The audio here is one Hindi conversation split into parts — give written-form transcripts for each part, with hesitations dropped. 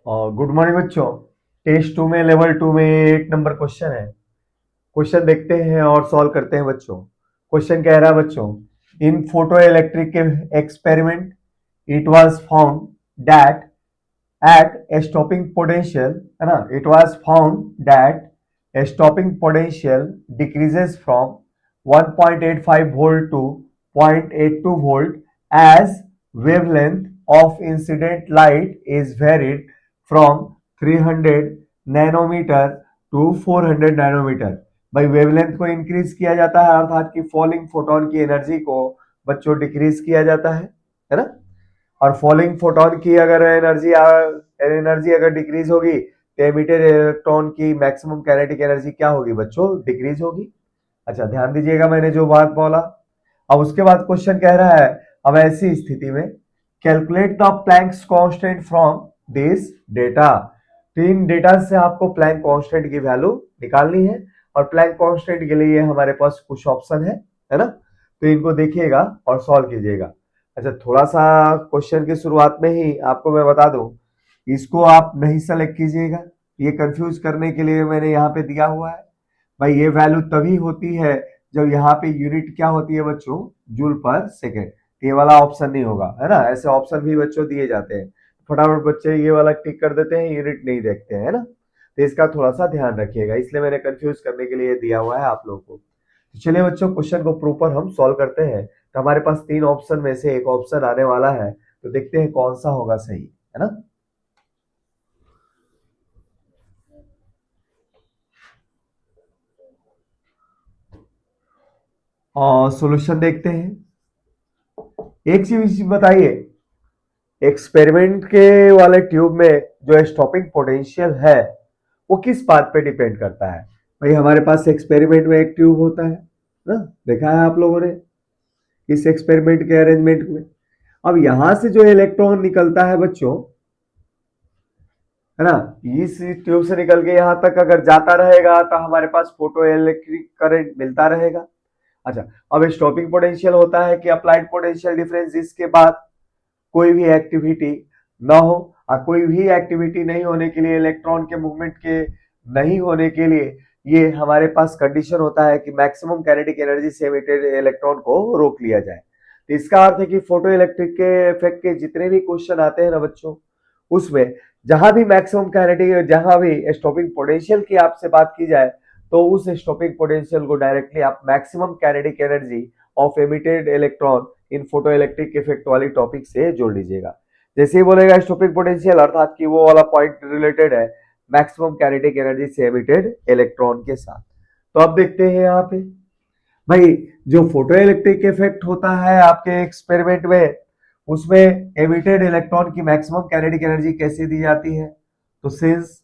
और गुड मॉर्निंग बच्चों। टेस्ट टू में लेवल टू में 8 नंबर क्वेश्चन है। क्वेश्चन देखते हैं और सॉल्व करते हैं बच्चों। क्वेश्चन कह रहा है बच्चों, in photoelectric experiment it was found that at a stopping potential, है ना, it was found that a stopping potential decreases from 1.85 volt to 0.82 volt as wavelength of incident light is varied from 300 nanometre to 400 nanometre. भाई वेवलेंथ को इंक्रीज किया जाता है, अर्थात कि फॉलिंग फोटोन की एनर्जी को बच्चों डिक्रीज किया जाता है ना। और फॉलिंग फोटोन की अगर एनर्जी अगर डिक्रीज होगी तो एमिटेड इलेक्ट्रॉन की मैक्सिमम काइनेटिक एनर्जी क्या होगी बच्चों, डिक्रीज होगी। अच्छा ध्यान दीजिएगा मैंने जो बात बोला। अब उसके बाद क्वेश्चन कह रहा है, अब ऐसी स्थिति में calculate the Planck's constant from this data. तो इन डेटा से आपको प्लैंक कांस्टेंट की वैल्यू निकालनी है और प्लैंक कांस्टेंट के लिए हमारे पास कुछ ऑप्शन है ना। तो इनको देखिएगा और सॉल्व कीजिएगा। अच्छा थोड़ा सा क्वेश्चन की शुरुआत में ही आपको मैं बता दूं, इसको आप नहीं सेलेक्ट कीजिएगा, ये कंफ्यूज करने के लिए मैंने यहाँ पे दिया हुआ है। भाई ये वैल्यू तभी होती है जब यहाँ पे यूनिट क्या होती है बच्चों, जूल पर सेकेंड। ये वाला ऑप्शन नहीं होगा, है ना। ऐसे ऑप्शन भी बच्चों दिए जाते हैं, फटाफट बच्चे ये वाला टिक कर देते हैं, यूनिट नहीं देखते हैं, है ना। तो इसका थोड़ा सा ध्यान रखिएगा, इसलिए मैंने कंफ्यूज करने के लिए दिया हुआ है आप लोगों को। तो चलिए बच्चों क्वेश्चन को प्रॉपर हम सॉल्व करते हैं। तो हमारे पास 3 ऑप्शन में से एक ऑप्शन आने वाला है, तो देखते हैं कौन सा होगा सही, है ना। और सॉल्यूशन देखते हैं। एक चीज बताइए, एक्सपेरिमेंट के वाले ट्यूब में जो स्टॉपिंग पोटेंशियल है वो किस बात पे डिपेंड करता है। भाई हमारे पास एक्सपेरिमेंट में एक ट्यूब होता है ना, देखा है आप लोगों ने इस एक्सपेरिमेंट के अरेंजमेंट में। अब यहां से जो इलेक्ट्रॉन निकलता है बच्चों, है ना, इस ट्यूब से निकल के यहां तक अगर जाता रहेगा तो हमारे पास फोटो इलेक्ट्रिक करंट मिलता रहेगा। अच्छा अब स्टॉपिंग पोटेंशियल होता है कि अप्लाइड पोटेंशियल डिफरेंस, जिसके बाद कोई भी एक्टिविटी ना हो, और कोई भी एक्टिविटी नहीं होने के लिए, इलेक्ट्रॉन के मूवमेंट के नहीं होने के लिए ये हमारे पास कंडीशन होता है कि मैक्सिमम काइनेटिक एनर्जी से एमिटेड इलेक्ट्रॉन को रोक लिया जाए। तो इसका अर्थ है कि फोटो इलेक्ट्रिक के इफेक्ट के जितने भी क्वेश्चन आते हैं ना बच्चों, उसमें जहां भी मैक्सिमम काइनेटिक, जहां भी स्टॉपिंग पोटेंशियल की आपसे बात की जाए, तो उस स्टॉपिंग पोटेंशियल को डायरेक्टली आप maximum kinetic energy of emitted electron in photo electric effect वाली टॉपिक से जोड़ लीजिएगा। जैसे ही बोलेगा स्टॉपिंग पोटेंशियल, अर्थात कि वो वाला पॉइंट रिलेटेड है मैक्सिमम काइनेटिक एनर्जी से एमिटेड इलेक्ट्रॉन के साथ। तो अब देखते हैं यहाँ पे, भाई जो फोटो इलेक्ट्रिक इफेक्ट होता है आपके एक्सपेरिमेंट में, उसमें एमिटेड इलेक्ट्रॉन की मैक्सिमम काइनेटिक एनर्जी कैसे दी जाती है। तो since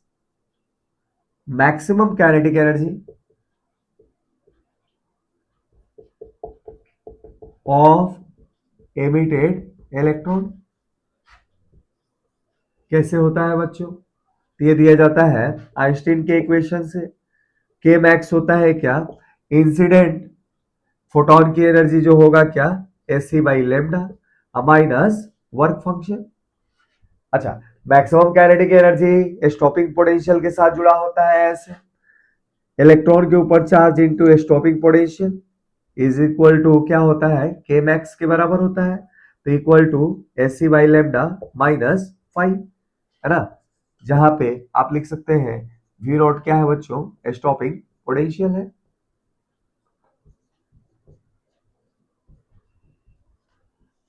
maximum kinetic energy of emitted electron कैसे होता है बच्चों, तो ये दिया जाता है आइंस्टीन के इक्वेशन से। के मैक्स होता है क्या, इंसिडेंट फोटोन की एनर्जी जो होगा क्या, h C by lambda minus work function. अच्छा maximum kinetic energy stopping potential के साथ जुड़ा होता है ऐसे, इलेक्ट्रॉन के ऊपर charge into stopping potential is equal to क्या होता है, के मैक्स के बराबर होता है। तो equal to S C by lambda minus 5, है ना। जहां पे आप लिख सकते हैं वी नॉट क्या है बच्चों, स्टॉपिंग पोटेंशियल है।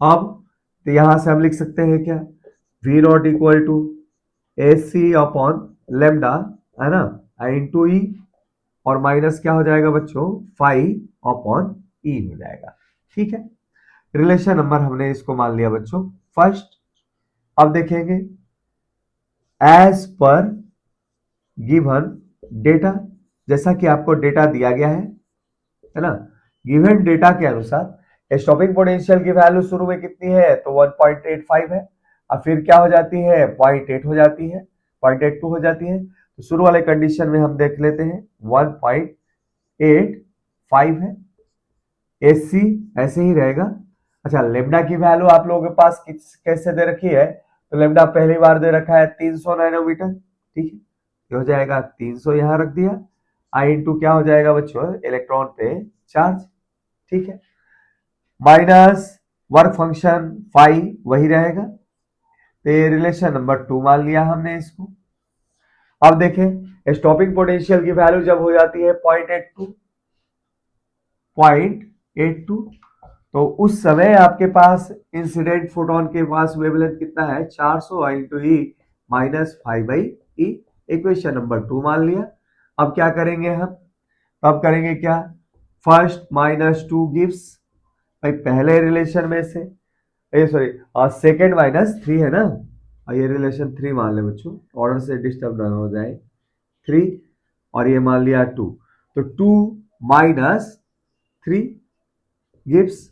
अब तो यहां से हम लिख सकते हैं क्या, v naught equal to A C upon lambda, है ना, इंटू ई, और माइनस क्या हो जाएगा बच्चों, 5 अपॉन ई हो जाएगा। ठीक है, रिलेशन नंबर हमने इसको मान लिया बच्चों फर्स्ट। अब देखेंगे एज पर गिवन डेटा, जैसा कि आपको डेटा दिया गया है ना, गिवन डेटा के अनुसार स्टॉपिंग पोटेंशियल की वैल्यू शुरू में कितनी है, तो 1.85 है, और फिर क्या हो जाती है, 0.8 हो जाती है, 0.82 हो जाती है। तो शुरू वाले कंडीशन में हम देख लेते हैं 1.85 है, एस सी ऐसे ही रहेगा। अच्छा लेमडा की वैल्यू आप लोगों के पास कैसे दे रखी है, तो लेमडा पहली बार दे रखा है 300 नैनोमीटर, ठीक है, ये हो जाएगा 300 यहां रख दिया, आई इंटू क्या हो जाएगा बच्चों, इलेक्ट्रॉन पे चार्ज, ठीक है, माइनस वर्क फंक्शन फाई वही रहेगा, तो ये रिलेशन नंबर 2 मान लिया हमने इसको। अब देखें स्टॉपिंग पोटेंशियल की वैल्यू जब हो जाती है 0.82 तो उस समय आपके पास इंसिडेंट फोटोन के पास वेवलेंथ कितना है, 400 into E minus 5/e, equation number 2 मान लिया। अब क्या करेंगे हम, अब करेंगे क्या, फर्स्ट माइनस 2 गिव्स, भाई पहले रिलेशन में से, सॉरी सेकेंड माइनस 3 है ना, और ये रिलेशन 3 मान ले बच्चों, ऑर्डर से डिस्टर्ब ना हो जाए, 3 और ये मान लिया 2, तो 2 माइनस 3 गिव्स,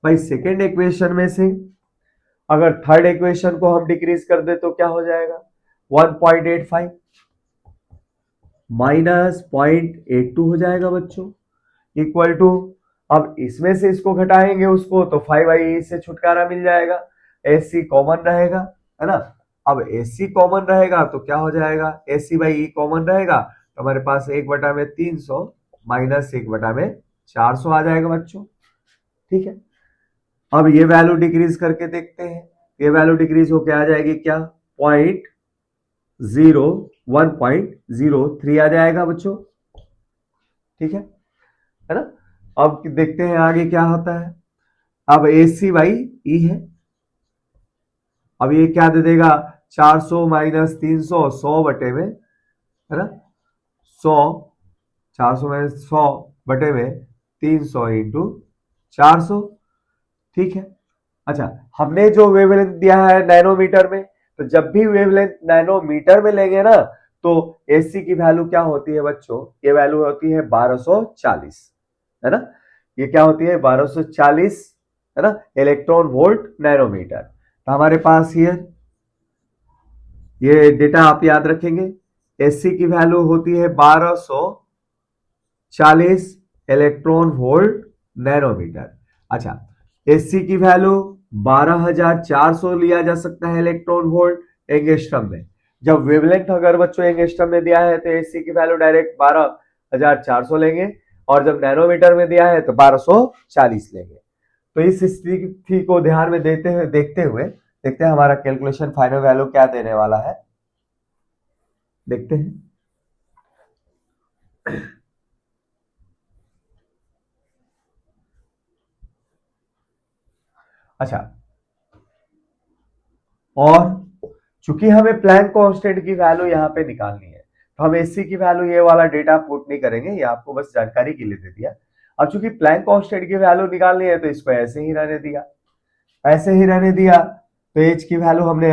भाई सेकेंड इक्वेशन में से अगर थर्ड इक्वेशन को हम डिक्रीज कर दे तो क्या हो जाएगा, 1.85 माइनस 0.82 हो जाएगा बच्चों, इक्वल टू, अब इसमें से इसको घटाएंगे उसको तो 5/e से छुटकारा मिल जाएगा, एसी कॉमन रहेगा, है ना, अब एसी कॉमन रहेगा तो क्या हो जाएगा, AC/E कॉमन रहेगा तो हमारे पास 1/300 माइनस 1/400 आ जाएगा बच्चों, ठीक है। अब ये वैल्यू डिक्रीज करके देखते हैं, ये वैल्यू डिक्रीज होके आ जाएगी क्या, 1.03 आ जाएगा बच्चों, ठीक है ना। अब देखते हैं आगे क्या होता है, अब AC/E है, अब ये क्या दे देगा, 400 माइनस 300 100 बटे में, है ना, 100, 400 माइनस 100 बटे में 300 इंटू 400, ठीक है। अच्छा, हमने जो वेवलेंथ दिया है नैनोमीटर में, तो जब भी वेवलेंथ नैनोमीटर में लेंगे ना तो एसी की वैल्यू क्या होती है बच्चों, ये वैल्यू होती है 1240, है ना, ये क्या होती है 1240, है ना, इलेक्ट्रॉन वोल्ट नैनोमीटर। तो हमारे पास ये डेटा आप याद रखेंगे, एसी की वैल्यू होती है 1240 इलेक्ट्रॉन वोल्ट नैनोमीटर। अच्छा, एसी की वैल्यू 12400 लिया जा सकता है इलेक्ट्रॉन वोल्ट एंगस्ट्रम में। जब वेवलेंथ अगर बच्चों एंगस्ट्रम में दिया है तो एसी की वैल्यू डायरेक्ट 12400 लेंगे, और जब नैनोमीटर में दिया है तो 1240 लेंगे। तो इस स्थिति को ध्यान में देखते हुए देखते हैं हमारा कैलकुलेशन फाइनल वैल्यू क्या देने वाला है, देखते हैं। अच्छा, और चूंकि हमें प्लैंक कांस्टेंट की वैल्यू यहाँ पे निकालनी है तो हम एसी की वैल्यू ये वाला डेटा पुट नहीं करेंगे, ये आपको बस जानकारी के लिए दे दिया। अब चूंकि प्लैंक कांस्टेंट की वैल्यू निकालनी है तो इसको ऐसे ही रहने दिया, ऐसे ही रहने दिया, तो एच की वैल्यू हमने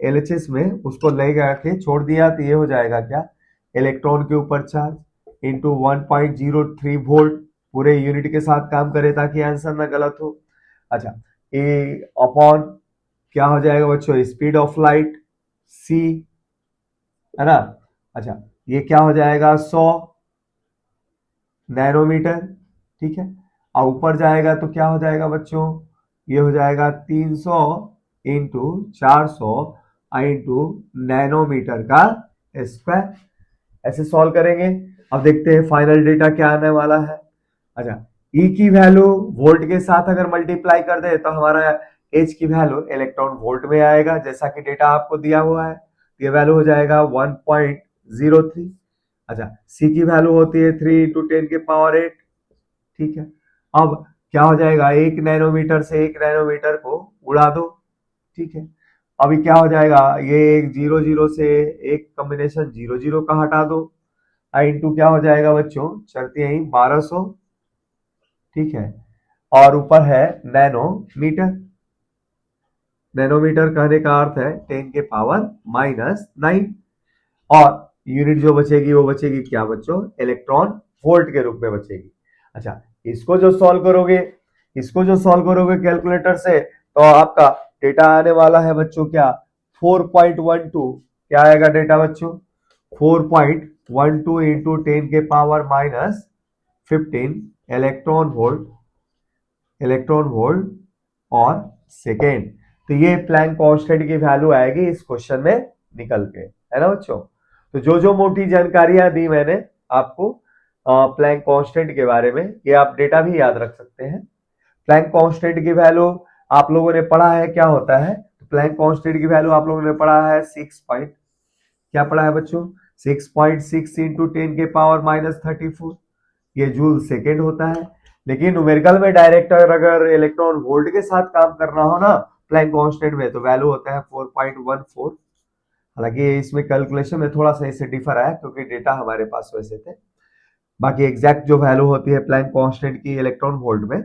एलएचएस में उसको ले के छोड़ दिया, तो ये हो जाएगा क्या, इलेक्ट्रॉन के ऊपर चार्ज इंटू 1.03 वोल्ट, पूरे यूनिट के साथ काम करे ताकि आंसर ना गलत हो। अच्छा, ए अपॉन क्या हो जाएगा बच्चों, स्पीड ऑफ लाइट सी, है ना। अच्छा, ये क्या हो जाएगा 100 नैनोमीटर, ठीक है, और ऊपर जाएगा तो क्या हो जाएगा बच्चों, ये हो जाएगा 300 इंटू 400 इंटू नैनोमीटर का स्क्वायर, ऐसे सॉल्व करेंगे। अब देखते हैं फाइनल डेटा क्या आने वाला है। अच्छा, ई की वैल्यू वोल्ट के साथ अगर मल्टीप्लाई कर दे तो हमारा एच की वैल्यू इलेक्ट्रॉन वोल्ट में आएगा, जैसा कि डेटा आपको दिया हुआ है, ये वैल्यू हो जाएगा 1.03। अच्छा, सी की वैल्यू होती है 3 इंटू 10 के पावर 8, ठीक है। अब क्या हो जाएगा, 1 नैनोमीटर से 1 नैनोमीटर को उड़ा दो, ठीक है। अभी क्या हो जाएगा, ये एक 0 0 से एक कॉम्बिनेशन 0 0 का हटा दो, इंटू क्या हो जाएगा बच्चों, चलते यही 1200, ठीक है, और ऊपर है नैनोमीटर, नैनोमीटर कहने का अर्थ है 10 के पावर -9, और यूनिट जो बचेगी वो बचेगी क्या बच्चों, इलेक्ट्रॉन वोल्ट के रूप में बचेगी। अच्छा, इसको जो सॉल्व करोगे, इसको जो सॉल्व करोगे कैलकुलेटर से तो आपका डेटा आने वाला है बच्चों क्या, 4.12, क्या आएगा डेटा बच्चों, 4.12 इंटू 10 के पावर -15 इलेक्ट्रॉन वोल्ट और सेकेंड। तो ये प्लैंक कांस्टेंट की वैल्यू आएगी इस क्वेश्चन में निकल के, है ना बच्चों। तो जो जो मोटी जानकारियां दी मैंने आपको प्लैंक कांस्टेंट के बारे में, ये आप डेटा भी याद रख सकते हैं। प्लैंक कांस्टेंट की वैल्यू आप लोगों ने पढ़ा है क्या होता है, तो प्लैंक कांस्टेंट की वैल्यू आप लोगों ने पढ़ा है 6 पॉइंट, क्या पढ़ा है बच्चों, 6.6 इंटू 10 के पावर -34, ये जूल सेकेंड होता है। लेकिन न्यूमेरिकल में डायरेक्ट अगर इलेक्ट्रॉन वोल्ट के साथ काम करना हो ना प्लैंक कांस्टेंट में, तो वैल्यू होता है 4.14। हालांकि इसमें कैलकुलेशन में थोड़ा सा इससे डिफर आया क्योंकि डेटा हमारे पास वैसे थे। बाकी एग्जैक्ट जो वैल्यू होती है प्लैंक कांस्टेंट की इलेक्ट्रॉन वोल्ट में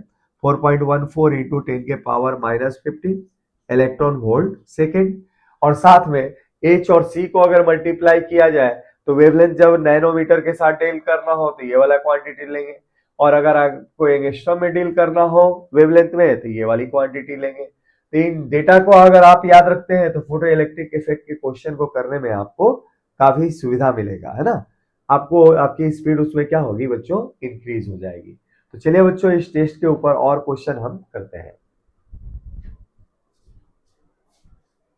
4.14 इंटू 10 के पावर -15 इलेक्ट्रॉन वोल्ट सेकेंड। और साथ में एच और सी को अगर मल्टीप्लाई किया जाए तो वेवलेंथ जब नैनोमीटर के साथ डील करना हो तो ये वाला क्वांटिटी लेंगे, और अगर आपको एंगस्ट्रॉम में डील करना हो वेवलेंथ में तो ये वाली क्वांटिटी लेंगे। तो इन डेटा को अगर आप याद रखते हैं तो फोटो इलेक्ट्रिक इफेक्ट के क्वेश्चन को करने में आपको काफी सुविधा मिलेगा, है ना। आपको आपकी स्पीड उसमें क्या होगी बच्चों, इंक्रीज हो जाएगी। तो चलिए बच्चों इस टेस्ट के ऊपर और क्वेश्चन हम करते हैं।